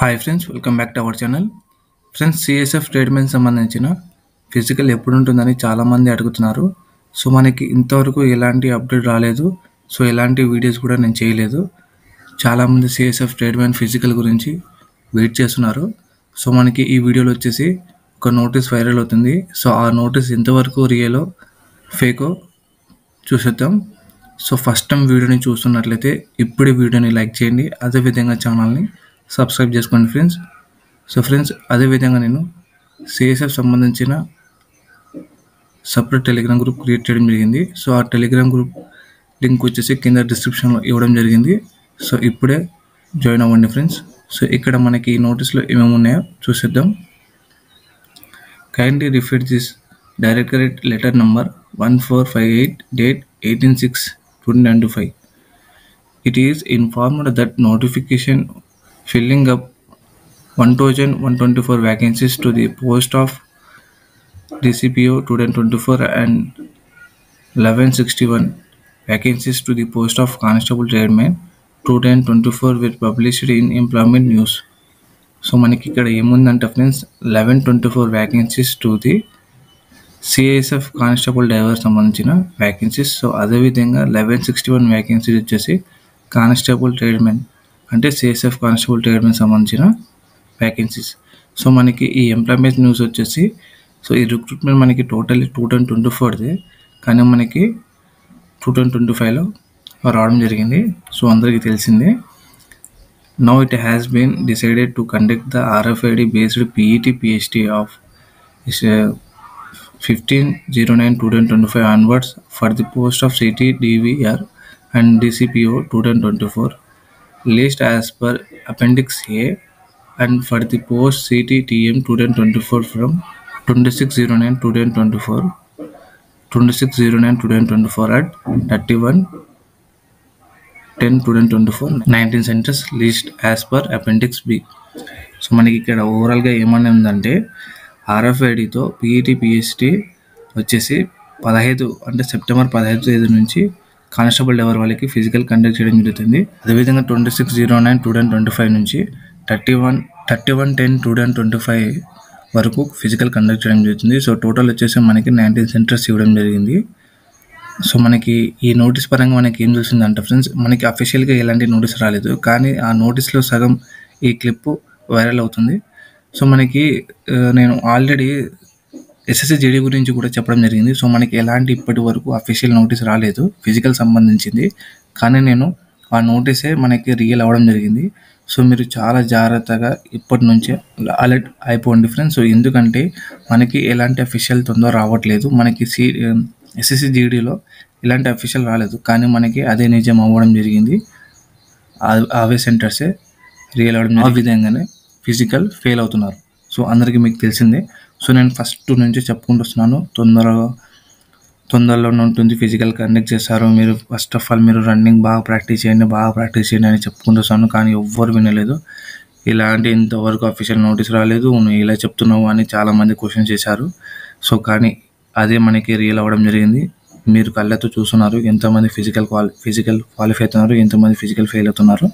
Hi friends, welcome back to our channel. Friends, CSF tradesmen సంబంధించిన physical ఎప్పుడు ఉంటుందని చాలామంది అడుగుతున్నారు. సో మనకి ఇంతవరకు ఎలాంటి అప్డేట్ రాలేదు. సో ఎలాంటి వీడియోస్ కూడా నేను చేయలేదు. చాలామంది సిఎస్ఎఫ్ ట్రేడ్మెన్ ఫిజికల్ గురించి వెయిట్ చేస్తున్నారు. సో మనకి ఈ వీడియోలో వచ్చేసి ఒక నోటీస్ వైరల్ అవుతుంది. సో ఆ నోటీస్ ఎంతవరకు రియలో ఫేకో చూసేద్దాం. సో ఫస్ట్ టైం వీడియోని చూస్తున్నట్లయితే ఇప్పుడే వీడియోని లైక్ చేయండి, అదేవిధంగా ఛానల్ని సబ్స్క్రైబ్ చేసుకోండి ఫ్రెండ్స్. సో ఫ్రెండ్స్, అదేవిధంగా నేను సిఎస్ఎఫ్ సంబంధించిన సపరేట్ టెలిగ్రామ్ గ్రూప్ క్రియేట్ చేయడం జరిగింది. సో ఆ టెలిగ్రామ్ గ్రూప్ లింక్ వచ్చేసి కింద డిస్క్రిప్షన్లో ఇవ్వడం జరిగింది. సో ఇప్పుడే జాయిన్ అవ్వండి ఫ్రెండ్స్. సో ఇక్కడ మనకి ఈ నోటీస్లో ఏమేమి ఉన్నాయో చూసేద్దాం. Kindly refer this directorate letter number 1458 date 18/6/2025. It is informed that notification filling up 1124 vacancies to the post of DCPO 2024 and 1161 vacancies to the post of Constable Tradesman 2024 were published in Employment News. So మనకి ఇక్కడ ఏముందంటే friends, 1124 vacancies to the CISF constable driver సంబంధించిన vacancies. So అదేవిధంగా 1161 vacancies వచ్చేసి constable tradesmen అంటే CSF constable tradesmen సంబంధించిన vacancies. So మనకి ఈ ఎంప్లాయ్మెంట్ న్యూస్ వచ్చేసి, సో ఈ రిక్రూట్మెంట్ మనకి టోటల్లీ 2024దే, కానీ మనకి 2025లో రావడం జరిగింది. సో అందరికీ తెలిసిందే. Now it has been decided to conduct the RFID based PET PST of 15/09/2025 onwards for the post of CT DVR and DCPO 2024 list as per Appendix A, and for the post CT TM 2024 from 26/09/2024 at 31/10/2024 19 centers list as per Appendix B. So మనకి ఇక్కడ ఓవరాల్గా ఏమని ఉందంటే, RFIDతో PET PST వచ్చేసి 15 అంటే September 15 నుంచి constable driver వాళ్ళకి physical conduct చేయడం జరుగుతుంది. అదేవిధంగా 26/09/2025 నుంచి 31/10/2025 వరకు ఫిజికల్ కండక్ట్ చేయడం జరుగుతుంది. సో టోటల్ వచ్చేసి మనకి 19 సెంటర్స్ ఇవ్వడం జరిగింది. సో మనకి ఈ నోటీస్ పరంగా మనకి ఏం తెలిసిందంటే ఫ్రెండ్స్, మనకి అఫీషియల్గా ఎలాంటి నోటీస్ రాలేదు, కానీ ఆ నోటీస్లో సగం ఈ క్లిప్ వైరల్ అవుతుంది. సో మనకి నేను ఆల్రెడీ SSC JD గురించి కూడా చెప్పడం జరిగింది. సో మనకి ఎలాంటి ఇప్పటి వరకు అఫీషియల్ నోటీస్ రాలేదు ఫిజికల్ సంబంధించింది, కానీ నేను ఆ నోటీసే మనకి రియల్ అవ్వడం జరిగింది. సో మీరు చాలా జాగ్రత్తగా ఇప్పటి నుంచే అలర్ట్ అయిపోండి ఫ్రెండ్స్. సో ఎందుకంటే మనకి ఎలాంటి అఫీషియల్ తొందర రావట్లేదు. మనకి SSC JDలో ఇలాంటి అఫీషియల్ రాలేదు, కానీ మనకి అదే నిజం అవ్వడం జరిగింది. అవే సెంటర్సే రియల్ అవ్వడం, ఆ విధంగానే ఫిజికల్ ఫెయిల్ అవుతున్నారు. సో అందరికీ మీకు తెలిసిందే. సో నేను ఫస్ట్ నుంచి చెప్పుకుంటూ వస్తున్నాను, తొందరలోనే ఉంటుంది ఫిజికల్ కండక్ట్ చేస్తారు. మీరు ఫస్ట్ ఆఫ్ ఆల్ మీరు రన్నింగ్ బాగా ప్రాక్టీస్ చేయండి అని చెప్పుకుంటూ వస్తాను, కానీ ఎవ్వరు వినలేదు. ఇలాంటి ఇంతవరకు అఫీషియల్ నోటీస్ రాలేదు, నువ్వు ఇలా చెప్తున్నావు అని చాలామంది క్వశ్చన్ చేశారు. సో కానీ అదే మనకి రియల్ అవ్వడం జరిగింది. మీరు కళ్ళతో చూస్తున్నారు ఎంతమంది ఫిజికల్ క్వాలిఫై అవుతున్నారు, ఎంతమంది ఫిజికల్ ఫెయిల్ అవుతున్నారు.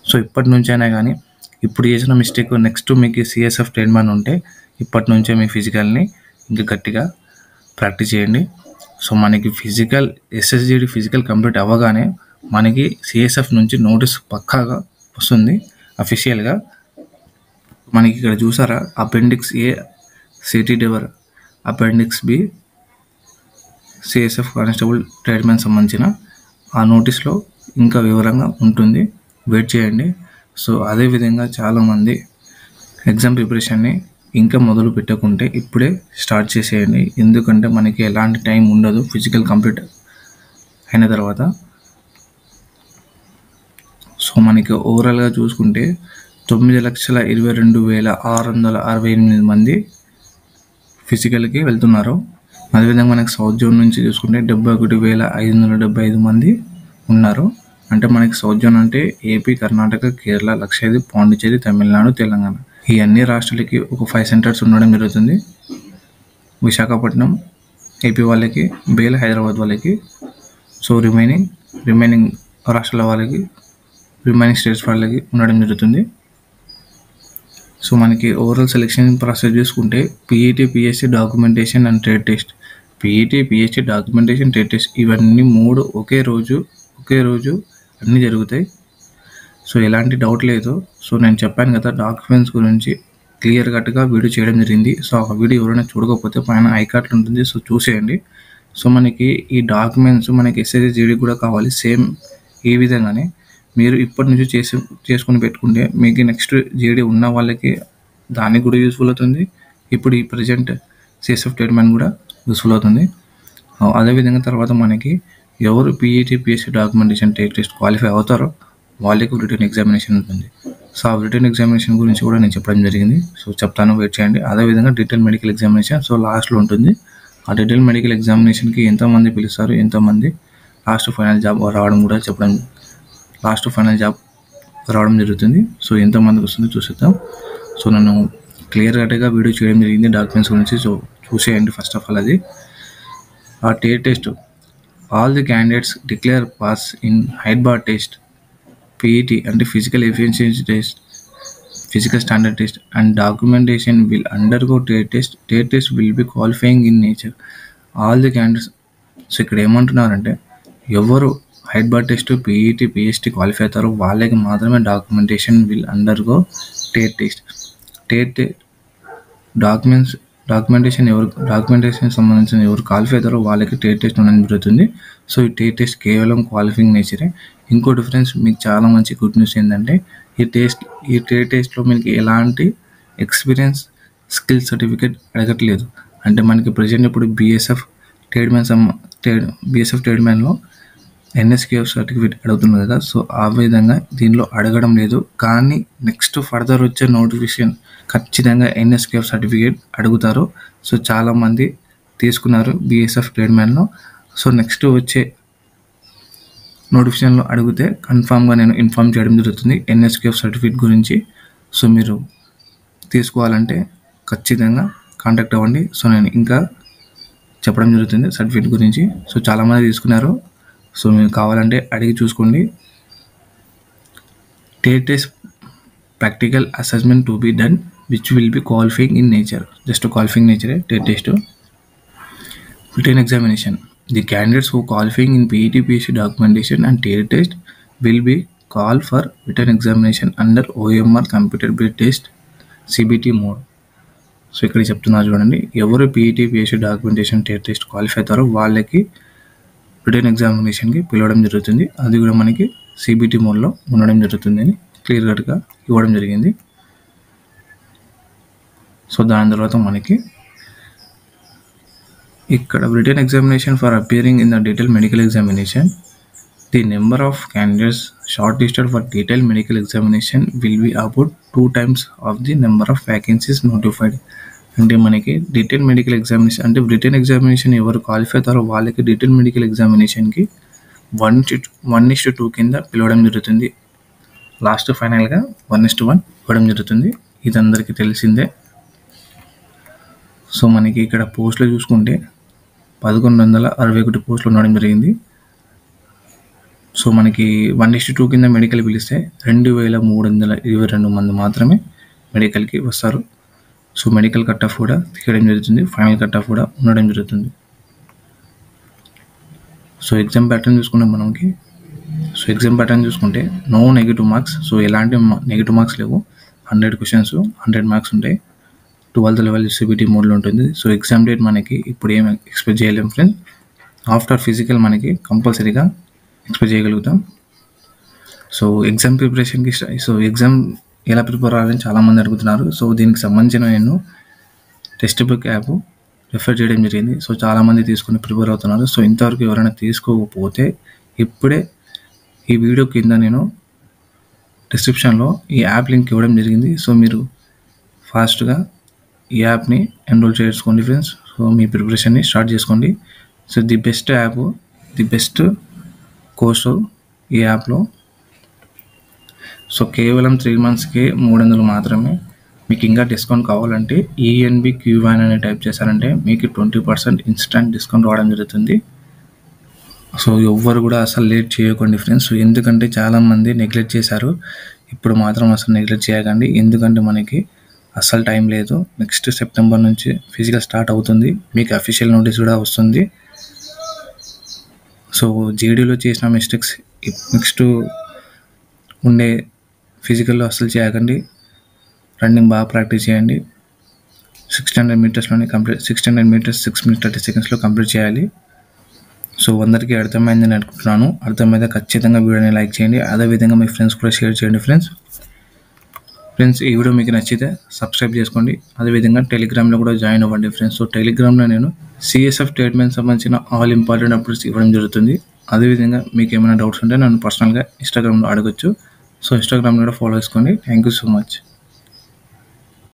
సో ఇప్పటి నుంచైనా కానీ, ఇప్పుడు చేసిన మిస్టేక్ నెక్స్ట్ మీకు సిఎస్ఎఫ్ ట్రేడ్మెన్ ఉంటే ఇప్పటి నుంచే మీ ఫిజికల్ని ఇంకా గట్టిగా ప్రాక్టీస్ చేయండి. సో మనకి ఫిజికల్ SSGD ఫిజికల్ కంప్లీట్ అవ్వగానే మనకి సిఎస్ఎఫ్ నుంచి నోటీస్ పక్కాగా వస్తుంది అఫీషియల్గా. మనకి ఇక్కడ చూసారా, appendix A CT driver, appendix B CSF constable tradesmen సంబంధించిన ఆ నోటీస్లో ఇంకా వివరంగా ఉంటుంది, వెయిట్ చేయండి. సో అదేవిధంగా చాలామంది ఎగ్జామ్ ప్రిపరేషన్ని ఇంకా మొదలు పెట్టకుంటే ఇప్పుడే స్టార్ట్ చేసేయండి, ఎందుకంటే మనకి ఎలాంటి టైం ఉండదు ఫిజికల్ కంప్లీట్ అయిన తర్వాత. సో మనకి ఓవరాల్గా చూసుకుంటే 9,22,668 మంది ఫిజికల్కి వెళ్తున్నారు. అదేవిధంగా మనకి సౌత్ జోన్ నుంచి చూసుకుంటే 71,575 మంది ఉన్నారు. అంటే మనకి సౌత్ జోన్ అంటే ఏపీ, కర్ణాటక, కేరళ, లక్షద్వీప్, పాండిచ్చేరి, తమిళనాడు, తెలంగాణ, ఈ అన్ని రాష్ట్రాలకి ఒక 5 సెంటర్స్ ఉండడం జరుగుతుంది. విశాఖపట్నం ఏపీ వాళ్ళకి, బేల హైదరాబాద్ వాళ్ళకి. సో రిమైనింగ్ రాష్ట్రాల వాళ్ళకి, రిమైనింగ్ స్టేట్స్ వాళ్ళకి ఉండడం జరుగుతుంది. సో మనకి ఓవరాల్ సెలెక్షన్ ప్రాసెస్ చూసుకుంటే PET, PSC documentation and trade test, PET, PSC documentation, trade test ఇవన్నీ 3 ఒకే రోజు అన్నీ జరుగుతాయి. సో ఎలాంటి డౌట్ లేదు. సో నేను చెప్పాను కదా డాక్యుమెంట్స్ గురించి క్లియర్ కట్గా వీడియో చేయడం జరిగింది. సో ఆ వీడియో ఎవరైనా చూడకపోతే పైన ఐకార్డ్ ఉంటుంది, సో చూసేయండి. సో మనకి ఈ డాక్యుమెంట్స్ మనకి ఎస్ఎస్సి జీడీ కూడా కావాలి. సేమ్ ఈ విధంగానే మీరు ఇప్పటి నుంచి చేసుకుని పెట్టుకుంటే మీకు నెక్స్ట్ జీడీ ఉన్న వాళ్ళకి దానికి కూడా యూస్ఫుల్ అవుతుంది. ఇప్పుడు ఈ ప్రజెంట్ సిఎస్ఎఫ్ ట్రేడ్మెన్ కూడా యూస్ఫుల్ అవుతుంది. అదేవిధంగా తర్వాత మనకి ఎవరు PET, PSC documentation trade test qualify అవుతారో వాళ్ళకి రిటర్న్ ఎగ్జామినేషన్ ఉంటుంది. సో ఆ రిటర్న్ ఎగ్జామినేషన్ గురించి కూడా నేను చెప్పడం జరిగింది. సో చెప్తాను, వెయిట్ చేయండి. అదేవిధంగా డీటెయిల్ మెడికల్ ఎగ్జామినేషన్ సో లాస్ట్లో ఉంటుంది. ఆ డీటెయిల్ మెడికల్ ఎగ్జామినేషన్కి ఎంతమంది పిలుస్తారు, ఎంతమంది లాస్ట్ ఫైనల్ జాబ్ రావడం జరుగుతుంది. సో ఎంతమందికి వస్తుందో చూసేద్దాం. సో నన్ను క్లియర్ కట్గా వీడియో చేయడం జరిగింది డాక్యుమెంట్స్ గురించి. సో చూసేయండి. ఫస్ట్ ఆఫ్ ఆల్ అది ఆ trade test all the candidates declare pass in height bar test, PET అంటే physical efficiency test, physical standard test and documentation will undergo trade test. Trade test will be qualifying in nature. All the candidates. So ఇక్కడ ఏమంటున్నారంటే ఎవరు height bar test, PET, PST qualify అవుతారో వాళ్ళకి మాత్రమే documentation will undergo trade test. Documentation సంబంధించిన ఎవరు qualify అవుతారో వాళ్ళకి ట్రేడ్ టెస్ట్ ఉండడం జరుగుతుంది. సో ఈ ట్రేడ్ టెస్ట్ కేవలం క్వాలిఫైయింగ్ నేచరే. ఇంకో డిఫరెన్స్ మీకు చాలా మంచి గుడ్ న్యూస్ ఏంటంటే ఈ ట్రేడ్ టెస్ట్లో మీకు ఎలాంటి ఎక్స్పీరియన్స్ స్కిల్ సర్టిఫికేట్ అడగట్లేదు. అంటే మనకి ప్రజెంట్ ఇప్పుడు బీఎస్ఎఫ్ ట్రేడ్మెన్లో ఎన్ఎస్కేఎఫ్ సర్టిఫికేట్ అడుగుతుంది కదా. సో ఆ విధంగా దీనిలో అడగడం లేదు. కానీ నెక్స్ట్ ఫర్దర్ వచ్చే నోటిఫికేషన్ ఖచ్చితంగా ఎన్ఎస్కేఎఫ్ సర్టిఫికేట్ అడుగుతారు. సో చాలామంది తీసుకున్నారు బీఎస్ఎఫ్ ట్రేడ్మెన్లో. సో నెక్స్ట్ వచ్చే నోటిఫికేషన్లో అడిగితే కన్ఫామ్గా నేను ఇన్ఫామ్ చేయడం జరుగుతుంది ఎన్ఎస్కేఎఫ్ సర్టిఫికేట్ గురించి. సో మీరు తీసుకోవాలంటే ఖచ్చితంగా కాంటాక్ట్ అవ్వండి. సో నేను ఇంకా చెప్పడం జరుగుతుంది సర్టిఫికేట్ గురించి. సో చాలామంది తీసుకున్నారు. సో మీరు కావాలంటే అడిగి చూసుకోండి. Trade test practical assessment to be done which will be qualifying in nature. Just qualifying నేచరే trade test. Written examination. The candidates who qualifying in PET, PSC documentation and trade test will be called for written examination under OMR computer based test CBT mode. So ఇక్కడ చెప్తున్నారు చూడండి, ఎవరు PET, PSC documentation, trade test qualify అవుతారో వాళ్ళకి return ఎగ్జామినేషన్కి పిలవడం జరుగుతుంది. అది కూడా మనకి CBT మోడ్లో ఉండడం జరుగుతుంది అని క్లియర్ కట్గా ఇవ్వడం జరిగింది. సో దాని తర్వాత మనకి ఇక్కడ written examination for appearing in the detail medical examination. The number of candidates shortlisted for detail medical examination will be about 2 times of the number of vacancies notified. అంటే మనకి detail medical examination అంటే written examination ఎవరు qualify అవుతారో వాళ్ళకి detail medical ఎగ్జామినేషన్కి 1:2 కింద పిలవడం జరుగుతుంది. Last ఫైనల్గా 1:1 ఇవ్వడం జరుగుతుంది. ఇది అందరికీ తెలిసిందే. సో మనకి ఇక్కడ పోస్టులు చూసుకుంటే 1161 పోస్టులు ఉండడం జరిగింది. సో మనకి 1:2 కింద మెడికల్ పిలిస్తే 2322 మంది మాత్రమే మెడికల్కి వస్తారు. సో మెడికల్ కట్ ఆఫ్ కూడా తీయడం జరుగుతుంది. ఫైనల్ కట్ ఆఫ్ కూడా ఉండడం జరుగుతుంది. సో ఎగ్జామ్ ప్యాటర్న్ చూసుకుంటే ఎగ్జామ్ ప్యాటర్న్ చూసుకుంటే నో నెగిటివ్ మార్క్స్. సో ఎలాంటి నెగిటివ్ మార్క్స్ లేవు. 100 క్వశ్చన్స్ 100 మార్క్స్ ఉంటాయి. 12th లెవెల్ CBT మోడ్లో ఉంటుంది. సో ఎగ్జామ్ డేట్ మనకి ఇప్పుడు ఏం ఎక్స్పెక్ట్ చేయలేం ఫ్రెండ్స్. ఆఫ్టర్ ఫిజికల్ మనకి కంపల్సరీగా ఎక్స్పెక్ట్ చేయగలుగుతాం. సో ఎగ్జామ్ ప్రిపరేషన్కి ఎగ్జామ్ ఎలా ప్రిపేర్ అవ్వాలని చాలామంది అడుగుతున్నారు. సో దీనికి సంబంధించిన నేను టెక్స్ట్ బుక్ యాప్ రిఫర్ చేయడం జరిగింది. సో చాలామంది తీసుకుని ప్రిపేర్ అవుతున్నారు. సో ఇంతవరకు ఎవరైనా తీసుకోకపోతే ఇప్పుడే ఈ వీడియో కింద నేను డిస్క్రిప్షన్లో ఈ యాప్ లింక్ ఇవ్వడం జరిగింది. సో మీరు ఫాస్ట్గా ఈ యాప్ని ఎన్రోల్ చేసుకోండి ఫ్రెండ్స్. సో మీ ప్రిపరేషన్ని స్టార్ట్ చేసుకోండి. సో ది బెస్ట్ కోర్సు ఈ యాప్లో. సో కేవలం 3 monthsకి 300 మాత్రమే. మీకు ఇంకా డిస్కౌంట్ కావాలంటే ENBQN అని టైప్ చేశారంటే మీకు 20% ఇన్స్టెంట్ డిస్కౌంట్ రావడం జరుగుతుంది. సో ఎవ్వరు కూడా అసలు లేట్ చేయకండి ఫ్రెండ్స్. సో ఎందుకంటే చాలామంది నెగ్లెక్ట్ చేశారు. ఇప్పుడు మాత్రం అసలు నెగ్లెక్ట్ చేయకండి. ఎందుకంటే మనకి అస్సలు టైం లేదు. నెక్స్ట్ సెప్టెంబర్ నుంచి ఫిజికల్ స్టార్ట్ అవుతుంది. మీకు అఫీషియల్ నోటీస్ కూడా వస్తుంది. సో జేడీలో చేసిన మిస్టేక్స్ నెక్స్ట్ ఉండే ఫిజికల్లో అస్సలు చేయకండి. రన్నింగ్ బాగా ప్రాక్టీస్ చేయండి. 600 మీటర్స్లోనే 600 మీటర్స్ 6 minutes 30 secondsలో కంప్లీట్ చేయాలి. సో అందరికీ అర్థమైందని అనుకుంటున్నాను. అర్థమైతే ఖచ్చితంగా వీడియోని లైక్ చేయండి. అదేవిధంగా మీ ఫ్రెండ్స్ కూడా షేర్ చేయండి. ఫ్రెండ్స్ ఈ వీడియో మీకు నచ్చితే సబ్స్క్రైబ్ చేసుకోండి. అదేవిధంగా టెలిగ్రామ్లో కూడా జాయిన్ అవ్వండి ఫ్రెండ్స్. సో టెలిగ్రామ్లో నేను సిఎస్ఎఫ్ స్టేట్మెంట్ సంబంధించిన ఆల్ ఇంపార్టెంట్ అప్డేట్స్ ఇవ్వడం జరుగుతుంది. అదేవిధంగా మీకు ఏమైనా డౌట్స్ ఉంటే నన్ను పర్సనల్గా ఇన్స్టాగ్రామ్లో అడగొచ్చు. సో ఇన్స్టాగ్రామ్లో కూడా ఫాలో చేసుకోండి. Thank you so much.